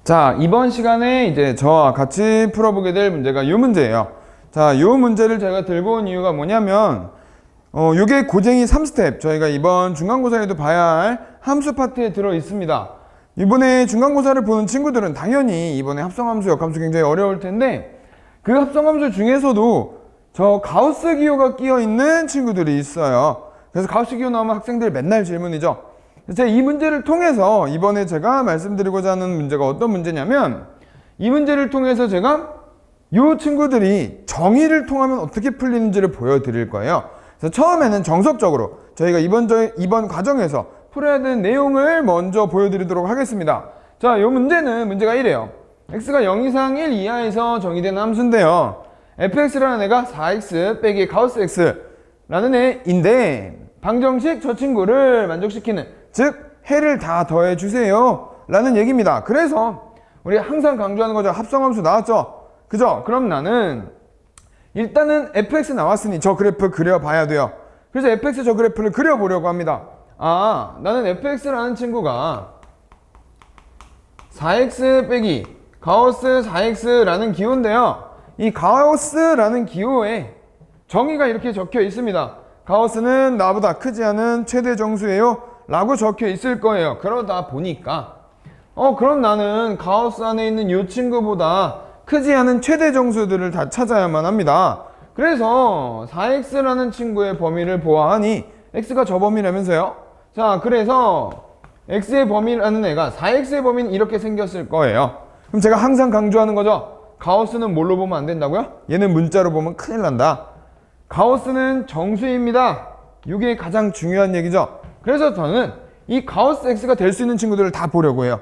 자, 이번 시간에 이제 저와 같이 풀어보게 될 문제가 이 문제예요. 자, 이 문제를 제가 들고 온 이유가 뭐냐면, 요게 고쟁이 3스텝, 저희가 이번 중간고사에도 봐야 할 함수 파트에 들어 있습니다. 이번에 중간고사를 보는 친구들은 당연히 이번에 합성함수, 역함수 굉장히 어려울 텐데, 그 합성함수 중에서도 저 가우스 기호가 끼어 있는 친구들이 있어요. 그래서 가우스 기호 나오면 학생들 맨날 질문이죠. 제가 이 문제를 통해서 이번에 제가 말씀드리고자 하는 문제가 어떤 문제냐면, 이 문제를 통해서 제가 이 친구들이 정의를 통하면 어떻게 풀리는지를 보여드릴 거예요. 그래서 처음에는 정석적으로 저희가 이번 과정에서 풀어야 되는 내용을 먼저 보여드리도록 하겠습니다. 자, 이 문제는 문제가 이래요. x가 0 이상 1 이하에서 정의되는 함수인데요, fx라는 애가 4x 빼기 가우스 x라는 애인데, 방정식 저 친구를 만족시키는, 즉 해를 다 더해주세요 라는 얘기입니다. 그래서 우리 항상 강조하는 거죠. 합성함수 나왔죠? 그죠? 그럼 나는 일단은 fx 나왔으니 저 그래프 그려봐야 돼요. 그래서 fx 저 그래프를 그려보려고 합니다. 아, 나는 fx라는 친구가 4x 빼기 가우스 4x라는 기호인데요, 이 가우스라는 기호에 정의가 이렇게 적혀 있습니다. 가우스는 나보다 크지 않은 최대 정수예요 라고 적혀 있을 거예요. 그러다 보니까 그럼 나는 가우스 안에 있는 이 친구보다 크지 않은 최대 정수들을 다 찾아야만 합니다. 그래서 4x라는 친구의 범위를 보아하니 x가 저 범위라면서요. 자, 그래서 x의 범위라는 애가 4x의 범위는 이렇게 생겼을 거예요. 그럼 제가 항상 강조하는 거죠. 가우스는 뭘로 보면 안 된다고요? 얘는 문자로 보면 큰일 난다. 가우스는 정수입니다. 이게 가장 중요한 얘기죠. 그래서 저는 이 가우스 x가 될 수 있는 친구들을 다 보려고 해요.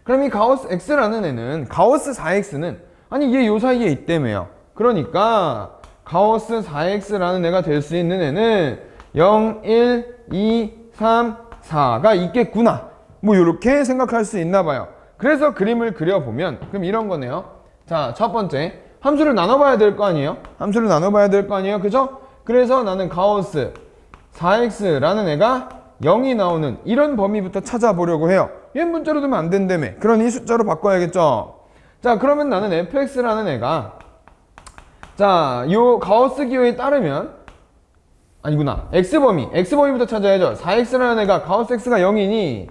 그럼 이 가우스 x라는 애는, 가우스 4x는 아니 얘 요 사이에 있다며요. 그러니까 가우스 4x라는 애가 될 수 있는 애는 0, 1, 2, 3, 4가 있겠구나, 뭐 이렇게 생각할 수 있나 봐요. 그래서 그림을 그려보면 그럼 이런 거네요. 자, 첫 번째 함수를 나눠봐야 될 거 아니에요? 함수를 나눠봐야 될 거 아니에요? 그죠? 그래서 나는 가우스 4x라는 애가 0이 나오는 이런 범위부터 찾아보려고 해요. 얘 문자로 두면 안 된다며. 그러니 숫자로 바꿔야겠죠. 자, 그러면 나는 fx라는 애가, 자, 요 가우스 기호에 따르면, 아니구나, x범위부터 찾아야죠. 4x라는 애가 가우스 x가 0이니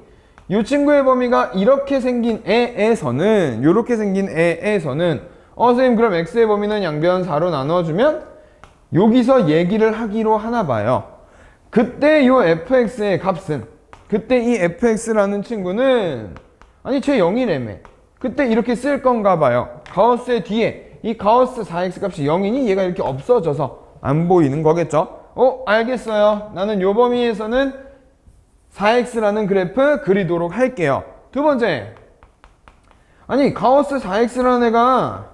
이 친구의 범위가 이렇게 생긴 애에서는, 요렇게 생긴 애에서는 선생님 그럼 x의 범위는 양변 4로 나눠주면 여기서 얘기를 하기로 하나 봐요. 그때 요 fx의 값은, 그때 이 fx라는 친구는 아니 쟤 0이라며. 그때 이렇게 쓸 건가 봐요. 가우스의 뒤에 이 가우스 4x 값이 0이니 얘가 이렇게 없어져서 안 보이는 거겠죠. 알겠어요. 나는 요 범위에서는 4x라는 그래프 그리도록 할게요. 두 번째, 아니 가우스 4x라는 애가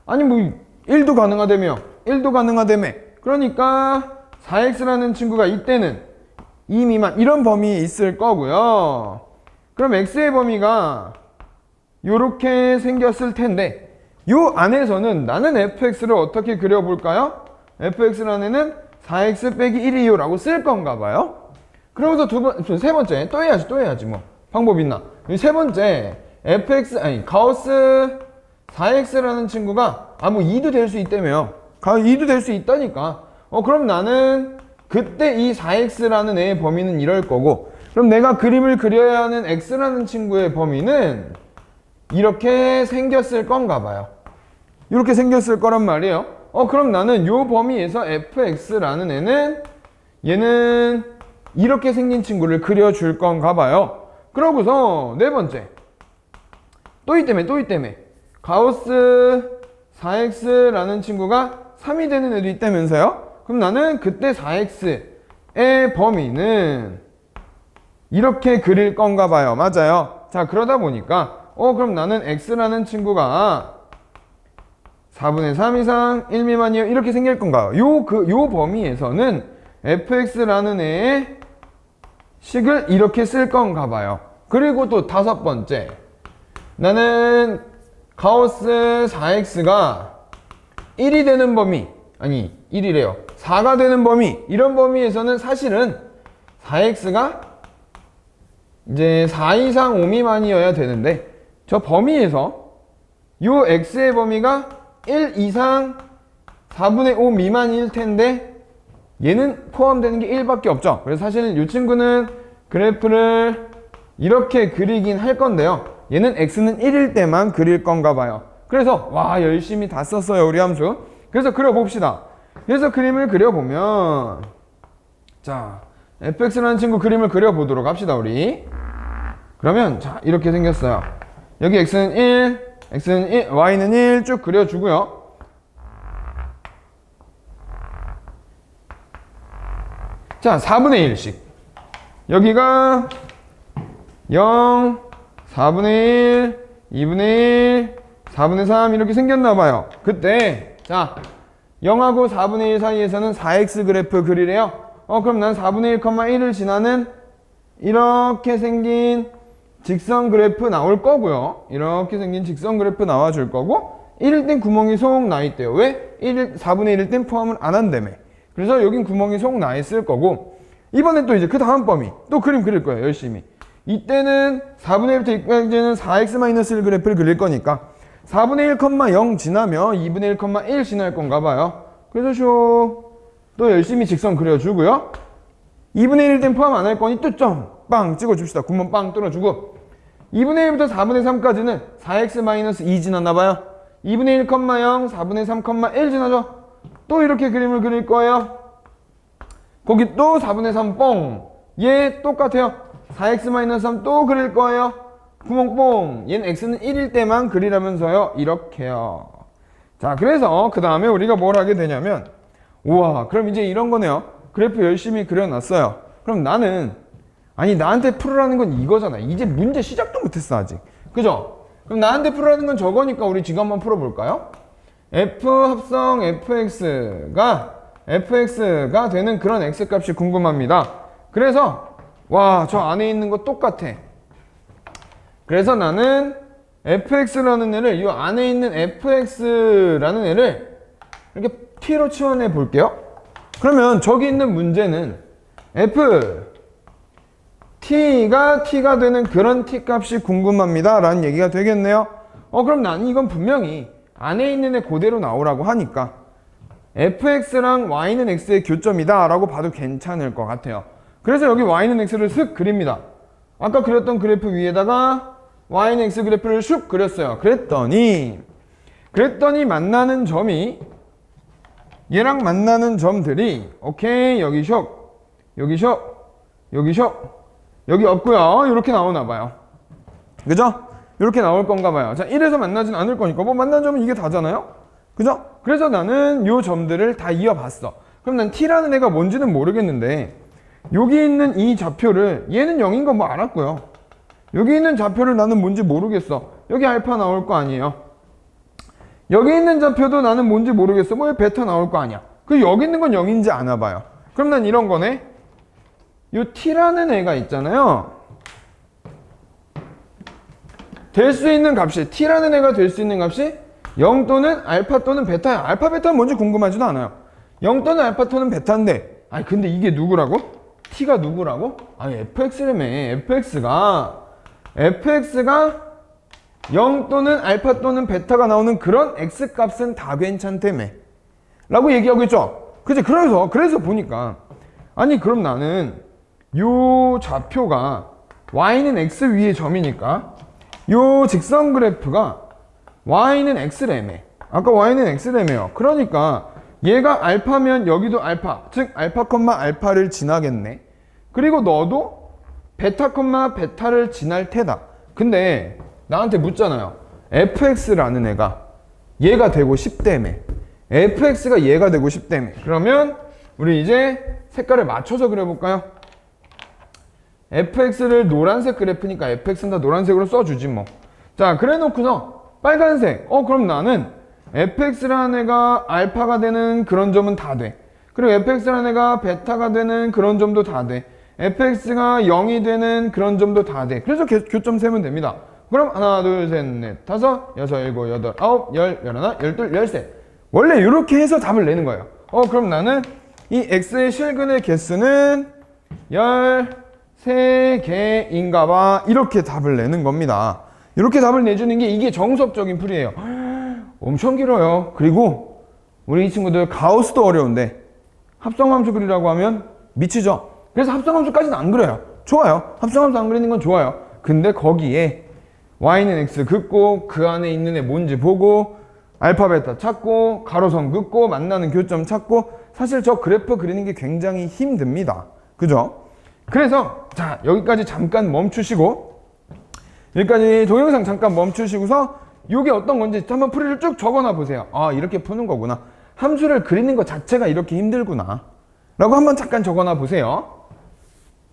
아니 뭐 1도 가능하다며. 1도 가능하다며. 그러니까 4x라는 친구가 이때는 2 미만 이런 범위에 있을 거고요. 그럼 x의 범위가 요렇게 생겼을 텐데 요 안에서는 나는 fx를 어떻게 그려볼까요? fx라는 애는 4x 빼기 1이요 라고 쓸 건가 봐요. 그러면서 세 번째 또 해야지 뭐 방법 있나. 세 번째 가우스 4x라는 친구가 뭐 2도 될 수 있다며요. 2도 될 수 있다니까. 그럼 나는 그때 이 4x라는 애의 범위는 이럴 거고, 그럼 내가 그림을 그려야 하는 x라는 친구의 범위는 이렇게 생겼을 건가 봐요. 이렇게 생겼을 거란 말이에요. 그럼 나는 요 범위에서 fx라는 애는, 얘는 이렇게 생긴 친구를 그려줄 건가 봐요. 그러고서 네 번째 또 있다며. 가우스 4x라는 친구가 3이 되는 애도 있다면서요? 그럼 나는 그때 4x의 범위는 이렇게 그릴 건가 봐요. 맞아요. 자, 그러다 보니까 그럼 나는 x라는 친구가 4분의 3 이상 1 미만이요 이렇게 생길 건가요? 요 범위에서는 fx라는 애의 식을 이렇게 쓸 건가 봐요. 그리고 또 다섯 번째, 나는 가우스 4x가 1이 되는 범위, 아니 1이래요. 4가 되는 범위, 이런 범위에서는 사실은 4x가 이제 4 이상 5 미만이어야 되는데 저 범위에서 요 x의 범위가 1 이상 4분의 5 미만일 텐데 얘는 포함되는 게 1밖에 없죠. 그래서 사실 이 친구는 그래프를 이렇게 그리긴 할 건데요. 얘는 x는 1일 때만 그릴 건가 봐요. 그래서 와 열심히 다 썼어요 우리 함수. 그래서 그려봅시다. 그래서 그림을 그려보면 자 fx라는 친구 그림을 그려보도록 합시다 우리. 그러면 자 이렇게 생겼어요. 여기 x는 1, x는 1, y는 1 쭉 그려주고요. 자 4분의 1씩 여기가 0, 4분의 1, 2분의 1, 4분의 3 이렇게 생겼나봐요. 그때 자 0하고 4분의 1 사이에서는 4x 그래프 그리래요. 그럼 난 4분의 1,1을 지나는 이렇게 생긴 직선 그래프 나올 거고요. 이렇게 생긴 직선 그래프 나와줄 거고 1일 땐 구멍이 속 나 있대요. 왜? 4분의 1일 땐 포함을 안 한다며. 그래서 여긴 구멍이 속 나 있을 거고 이번엔 또 이제 그 다음 범위 또 그림 그릴 거예요. 열심히. 이때는 4분의 1부터 2까지는 4x-1 그래프를 그릴 거니까 4분의 1,0 지나면 2분의 1,1 지날 건가 봐요. 그래서 또 열심히 직선 그려주고요. 2분의 1일 땐 포함 안 할 거니 또 점 빵 찍어줍시다. 구멍 빵 뚫어주고 2분의 1부터 4분의 3까지는 4x-2 지났나 봐요. 2분의 1,0 4분의 3,1 지나죠. 또 이렇게 그림을 그릴 거예요. 거기 또 4분의 3 뽕. 얘 똑같아요. 4x-3 또 그릴 거예요. 구멍 뽕. 얘는 x는 1일 때만 그리라면서요. 이렇게요. 자, 그래서 그 다음에 우리가 뭘 하게 되냐면 우와, 그럼 이제 이런 거네요. 그래프 열심히 그려놨어요. 그럼 나는 나한테 풀으라는 건 이거잖아. 이제 문제 시작도 못했어 아직. 그죠? 그럼 나한테 풀으라는 건 저거니까 우리 지금 한번 풀어볼까요? f 합성 fx가 되는 그런 x값이 궁금합니다. 그래서 와, 저 안에 있는 거 똑같아. 그래서 나는 fx라는 애를 이 안에 있는 fx라는 애를 이렇게 t로 치환해 볼게요. 그러면 저기 있는 문제는 t가 되는 그런 t값이 궁금합니다 라는 얘기가 되겠네요. 그럼 나는 이건 분명히 안에 있는 애 그대로 나오라고 하니까 fx랑 y는 x의 교점이다 라고 봐도 괜찮을 것 같아요. 그래서 여기 y는 x를 슥 그립니다. 아까 그렸던 그래프 위에다가 y는 x 그래프를 슉 그렸어요. 그랬더니 만나는 점이 얘랑 만나는 점들이 오케이 여기 숍 여기 숍 여기 숍 여기 없고요. 이렇게 나오나 봐요. 그죠? 이렇게 나올 건가 봐요. 자, 1에서 만나진 않을 거니까 뭐 만난 점은 이게 다잖아요. 그죠? 그래서 나는 요 점들을 다 이어봤어. 그럼 난 t라는 애가 뭔지는 모르겠는데 여기 있는 이 좌표를 얘는 0인 거 뭐 알았고요. 여기 있는 좌표를 나는 뭔지 모르겠어. 여기 알파 나올 거 아니에요. 여기 있는 좌표도 나는 뭔지 모르겠어. 뭐 베타 나올 거 아니야. 그 여기 있는 건 0인지 아나 봐요. 그럼 난 이런 거네. 요 t라는 애가 있잖아요. 될 수 있는 값이 t라는 애가 될 수 있는 값이 0 또는 알파 또는 베타야. 알파 베타는 뭔지 궁금하지도 않아요. 0 또는 알파 또는 베타인데 근데 이게 누구라고? t가 누구라고? fx라며. fx가 0 또는 알파 또는 베타가 나오는 그런 x값은 다 괜찮다며 라고 얘기하고 있죠. 그치? 그래서 보니까 그럼 나는 요 좌표가 y는 x 위의 점이니까 요 직선 그래프가 y는 x래며. 아까 y는 x래며요. 그러니까 얘가 알파면 여기도 알파, 즉 알파, 알파를 지나겠네. 그리고 너도 베타, 베타를 지날 테다. 근데 나한테 묻잖아요. fx라는 애가 얘가 되고 싶다며. fx가 얘가 되고 싶다며. 그러면 우리 이제 색깔을 맞춰서 그려볼까요? fx를 노란색 그래프니까 fx는 다 노란색으로 써주지 뭐. 자, 그래 놓고서 빨간색. 그럼 나는 fx라는 애가 알파가 되는 그런 점은 다 돼. 그리고 fx라는 애가 베타가 되는 그런 점도 다 돼. fx가 0이 되는 그런 점도 다 돼. 그래서 교점 세면 됩니다. 그럼 하나, 둘, 셋, 넷, 다섯, 여섯, 일곱, 여덟, 아홉, 열, 열하나, 열둘, 열셋. 원래 이렇게 해서 답을 내는 거예요. 그럼 나는 이 x의 실근의 개수는 13개인가 봐. 이렇게 답을 내는 겁니다. 이렇게 답을 내주는 게 이게 정수업적인 풀이에요. 엄청 길어요. 그리고 우리 이 친구들 가우스도 어려운데 합성함수 그리라고 하면 미치죠. 그래서 합성함수까지는 안 그려요. 좋아요. 합성함수 안 그리는 건 좋아요. 근데 거기에 y는 x 긋고 그 안에 있는 애 뭔지 보고 알파 베타 찾고 가로선 긋고 만나는 교점 찾고 사실 저 그래프 그리는 게 굉장히 힘듭니다. 그죠? 그래서 자 여기까지 잠깐 멈추시고 여기까지 동영상 잠깐 멈추시고서 이게 어떤 건지 한번 풀이를 쭉 적어놔 보세요. 아 이렇게 푸는 거구나. 함수를 그리는 것 자체가 이렇게 힘들구나 라고 한번 잠깐 적어놔 보세요.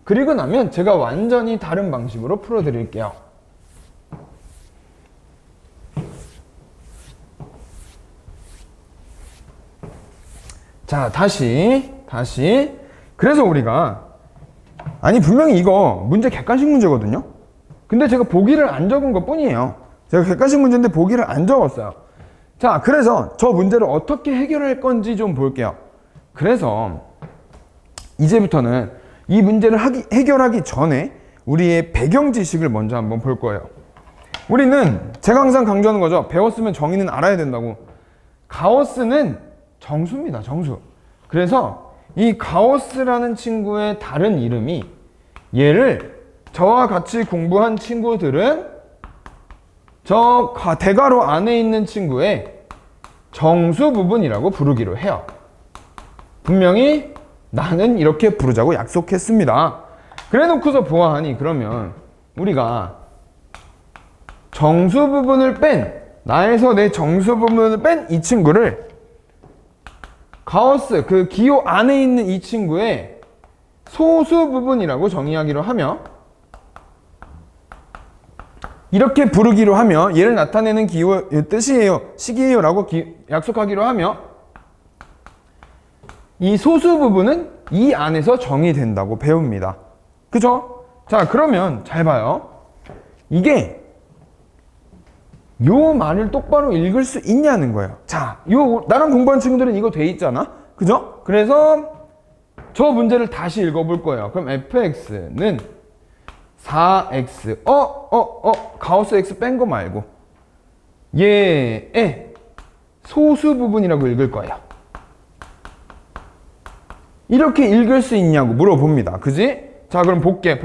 그리고 나면 제가 완전히 다른 방식으로 풀어 드릴게요. 자 다시 그래서 우리가 아니 분명히 이거 문제 객관식 문제거든요. 근데 제가 보기를 안 적은 것 뿐이에요. 제가 객관식 문제인데 보기를 안 적었어요. 자 그래서 저 문제를 어떻게 해결할 건지 좀 볼게요. 그래서 이제부터는 이 문제를 해결하기 전에 우리의 배경 지식을 먼저 한번 볼 거예요. 우리는 제가 항상 강조하는 거죠. 배웠으면 정의는 알아야 된다고. 가우스는 정수입니다. 정수. 그래서 이 가우스라는 친구의 다른 이름이 얘를 저와 같이 공부한 친구들은 저 대괄호 안에 있는 친구의 정수 부분이라고 부르기로 해요. 분명히 나는 이렇게 부르자고 약속했습니다. 그래 놓고서 보아하니 그러면 우리가 정수 부분을 뺀 나에서 내 정수 부분을 뺀 이 친구를 가우스 그 기호 안에 있는 이 친구의 소수 부분이라고 정의하기로 하며 이렇게 부르기로 하며 얘를 나타내는 기호 뜻이에요. 식이에요 라고 약속하기로 하며 이 소수 부분은 이 안에서 정의된다고 배웁니다. 그죠? 자 그러면 잘 봐요. 이게 요 말을 똑바로 읽을 수 있냐는 거예요. 자, 나랑 공부한 친구들은 이거 돼 있잖아. 그죠? 그래서 저 문제를 다시 읽어볼 거예요. 그럼 fx는 4x 가우스 x 뺀 거 말고 얘의 소수 부분이라고 읽을 거예요. 이렇게 읽을 수 있냐고 물어봅니다. 그지? 자 그럼 볼게.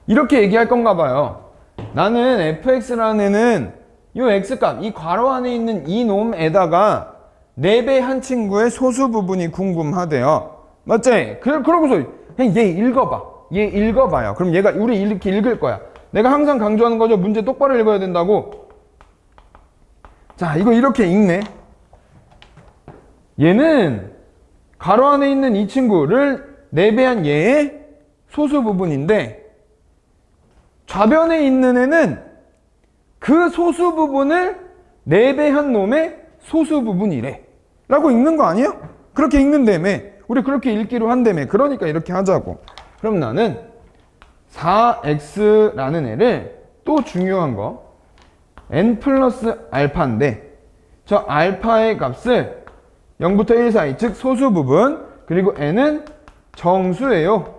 이렇게 얘기할 건가 봐요. 나는 fx라는 애는 요 x값, 이 괄호 안에 있는 이 놈에다가 4배 한 친구의 소수 부분이 궁금하대요. 맞지? 그러고서 그냥 얘 읽어봐. 얘 읽어봐요. 그럼 얘가 우리 이렇게 읽을 거야. 내가 항상 강조하는 거죠. 문제 똑바로 읽어야 된다고. 자, 이거 이렇게 읽네. 얘는 가로 안에 있는 이 친구를 4배한 얘의 소수 부분인데 좌변에 있는 애는 그 소수 부분을 4배한 놈의 소수 부분이래 라고 읽는 거 아니에요? 그렇게 읽는다며. 우리 그렇게 읽기로 한다며. 그러니까 이렇게 하자고. 그럼 나는 4x라는 애를 또 중요한 거 n 플러스 알파인데 저 알파의 값을 0부터 1 사이 즉 소수 부분 그리고 n은 정수예요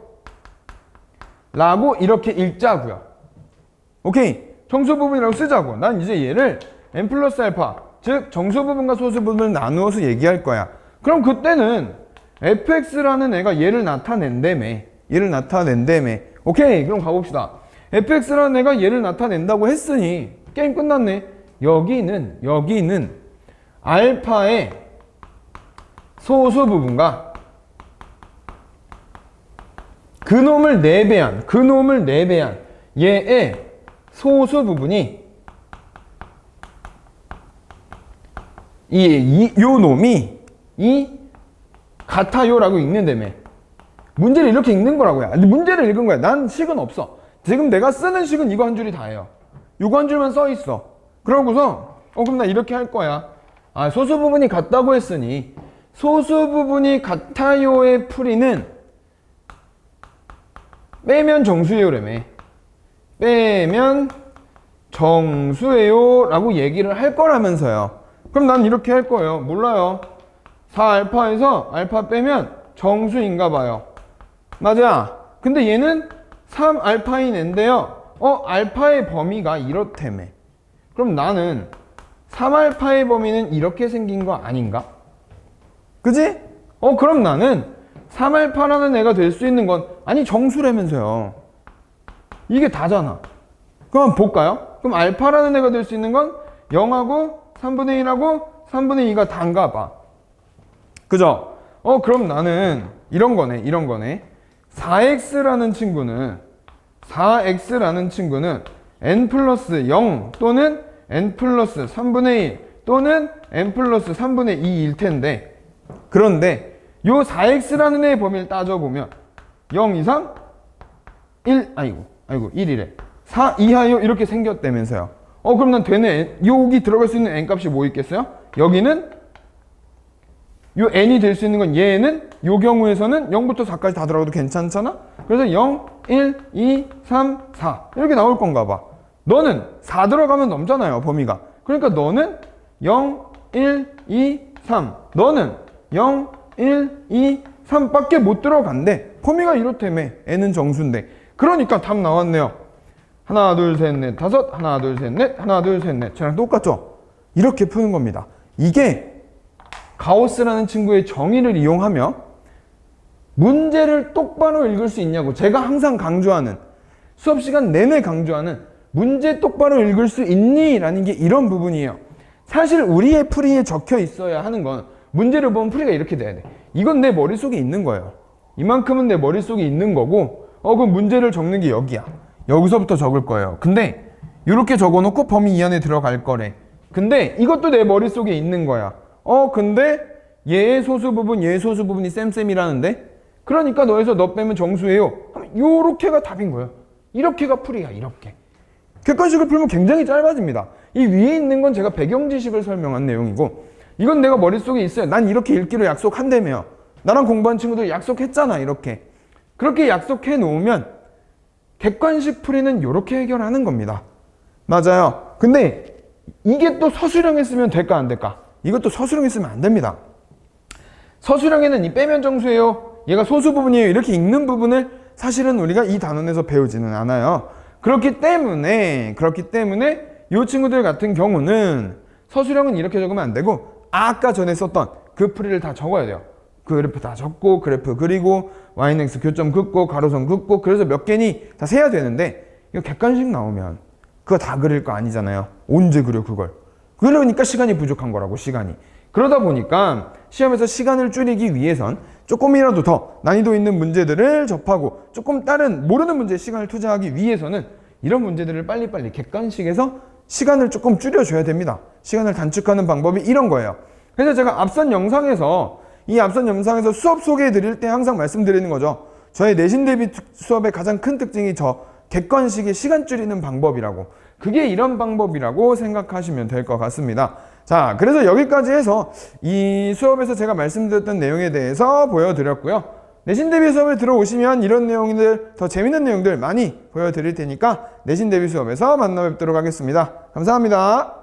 라고 이렇게 읽자고요. 오케이? 정수 부분이라고 쓰자고. 난 이제 얘를 n 플러스 알파 즉 정수 부분과 소수 부분을 나누어서 얘기할 거야. 그럼 그때는 fx라는 애가 얘를 나타낸다며. 오케이 그럼 가봅시다. fx라는 애가 얘를 나타낸다고 했으니 게임 끝났네. 여기는 알파의 소수 부분과 그놈을 4배한 얘의 소수 부분이 요 놈이 같아요 라고 읽는다며. 문제를 이렇게 읽는 거라고요. 문제를 읽은 거야. 난 식은 없어. 지금 내가 쓰는 식은 이거 한 줄이 다예요. 이거 한 줄만 써 있어. 그러고서 그럼 나 이렇게 할 거야. 소수 부분이 같다고 했으니 소수 부분이 같아요의 풀이는 빼면 정수예요라며. 빼면 정수예요 라고 얘기를 할 거라면서요. 그럼 난 이렇게 할 거예요. 몰라요. 4알파에서 알파 빼면 정수인가 봐요. 맞아. 근데 얘는 3알파인 애인데요. 알파의 범위가 이렇다며. 그럼 나는 3알파의 범위는 이렇게 생긴 거 아닌가? 그지? 그럼 나는 3알파라는 애가 될 수 있는 건, 아니 정수라면서요. 이게 다잖아. 그럼 볼까요? 그럼 알파라는 애가 될 수 있는 건 0하고 3분의 1하고 3분의 2가 단가 봐. 그죠? 그럼 나는 이런 거네. 4x라는 친구는 n 플러스 0 또는 n 플러스 3분의 1 또는 n 플러스 3분의 2일 텐데, 그런데 요 4x라는 애의 범위를 따져보면 0 이상 1, 아이고 1이래. 4 이하요 이렇게 생겼다면서요. 그럼 난 되네. 여기 들어갈 수 있는 n 값이 뭐 있겠어요? 여기는 요 n이 될 수 있는 건, 얘는 요 경우에서는 0부터 4까지 다 들어가도 괜찮잖아? 그래서 0, 1, 2, 3, 4 이렇게 나올 건가 봐. 너는 4 들어가면 넘잖아요, 범위가. 그러니까 너는 0, 1, 2, 3 너는 0, 1, 2, 3 밖에 못 들어간대. 범위가 이렇다며. n은 정수인데. 그러니까 답 나왔네요. 하나, 둘, 셋, 넷, 다섯. 하나, 둘, 셋, 넷. 하나, 둘, 셋, 넷. 저랑 똑같죠? 이렇게 푸는 겁니다. 이게 가우스라는 친구의 정의를 이용하며 문제를 똑바로 읽을 수 있냐고 제가 항상 강조하는, 수업 시간 내내 강조하는, 문제 똑바로 읽을 수 있니? 라는 게 이런 부분이에요. 사실 우리의 풀이에 적혀 있어야 하는 건, 문제를 보면 풀이가 이렇게 돼야 돼. 이건 내 머릿속에 있는 거예요. 이만큼은 내 머릿속에 있는 거고, 그럼 문제를 적는 게 여기야. 여기서부터 적을 거예요. 근데 이렇게 적어놓고 범위 이 안에 들어갈 거래. 근데 이것도 내 머릿속에 있는 거야. 근데 얘의 소수 부분, 얘의 소수 부분이 쌤쌤이라는데? 그러니까 너에서 너 빼면 정수예요. 요렇게가 답인 거예요. 이렇게가 풀이야, 이렇게. 객관식을 풀면 굉장히 짧아집니다. 이 위에 있는 건 제가 배경지식을 설명한 내용이고, 이건 내가 머릿속에 있어요. 난 이렇게 읽기로 약속한다며. 나랑 공부한 친구들 약속했잖아, 이렇게. 그렇게 약속해 놓으면 객관식 풀이는 이렇게 해결하는 겁니다. 맞아요. 근데 이게 또 서술형에 쓰면 될까 안 될까? 이것도 서술형에 쓰면 안 됩니다. 서술형에는 이 빼면 정수예요, 얘가 소수 부분이에요, 이렇게 읽는 부분을 사실은 우리가 이 단원에서 배우지는 않아요. 그렇기 때문에 이 친구들 같은 경우는 서술형은 이렇게 적으면 안 되고, 아까 전에 썼던 그 풀이를 다 적어야 돼요. 그래프 다 적고, 그래프 그리고 yx 교점 긋고, 가로선 긋고, 그래서 몇 개니 다 세야 되는데, 이거 객관식 나오면 그거 다 그릴 거 아니잖아요. 언제 그려 그걸. 그러니까 시간이 부족한 거라고, 시간이. 그러다 보니까 시험에서 시간을 줄이기 위해선 조금이라도 더 난이도 있는 문제들을 접하고, 조금 다른 모르는 문제에 시간을 투자하기 위해서는 이런 문제들을 빨리빨리 객관식에서 시간을 조금 줄여줘야 됩니다. 시간을 단축하는 방법이 이런 거예요. 그래서 제가 앞선 영상에서 수업 소개해 드릴 때 항상 말씀드리는 거죠. 저의 내신 대비 수업의 가장 큰 특징이 저 객관식의 시간 줄이는 방법이라고. 그게 이런 방법이라고 생각하시면 될 것 같습니다. 자, 그래서 여기까지 해서 이 수업에서 제가 말씀드렸던 내용에 대해서 보여드렸고요. 내신 대비 수업에 들어오시면 이런 내용들, 더 재밌는 내용들 많이 보여드릴 테니까 내신 대비 수업에서 만나 뵙도록 하겠습니다. 감사합니다.